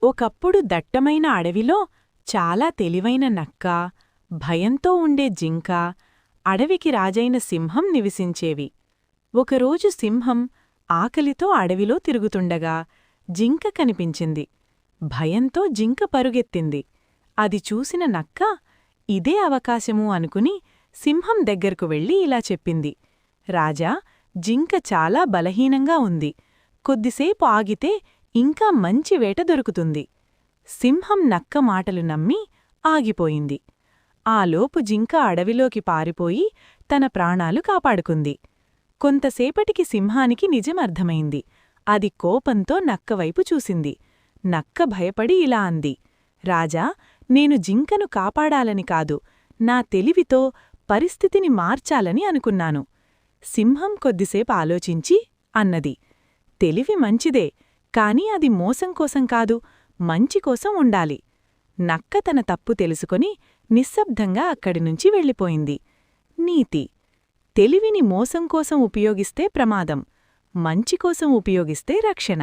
ఒకప్పుడు దట్టమైన అడవిలో చాలా తెలివైన నక్క, భయంతో ఉండే జింక, అడవికి రాజైన సింహం నివసించేవి. ఒకరోజు సింహం ఆకలితో అడవిలో తిరుగుతుండగా జింక కనిపించింది. భయంతో జింక పరుగెత్తింది. అది చూసిన నక్క ఇదే అవకాశము అనుకుని సింహం దగ్గరకు వెళ్ళి ఇలా చెప్పింది: రాజా, జింక చాలా బలహీనంగా ఉంది. కొద్దిసేపు ఆగితే ఇంకా మంచి వేట దొరుకుతుంది. సింహం నక్క మాటలు నమ్మి ఆగిపోయింది. ఆలోపు జింక అడవిలోకి పారిపోయి తన ప్రాణాలు కాపాడుకుంది. కొంతసేపటికి సింహానికి నిజం అర్థమైంది. అది కోపంతో నక్కవైపు చూసింది. నక్క భయపడి ఇలా అంది: రాజా, నేను జింకను కాపాడాలని కాదు, నా తెలివితో పరిస్థితిని మార్చాలని అనుకున్నాను. సింహం కొద్దిసేపు ఆలోచించి అన్నది: తెలివి మంచిదే, కాని అది మోసం కోసం కాదు, మంచికోసం ఉండాలి. నక్క తన తప్పు తెలుసుకొని నిశ్శబ్దంగా అక్కడినుంచి వెళ్ళిపోయింది. నీతి: తెలివిని మోసం కోసం ఉపయోగిస్తే ప్రమాదం, మంచికోసం ఉపయోగిస్తే రక్షణ.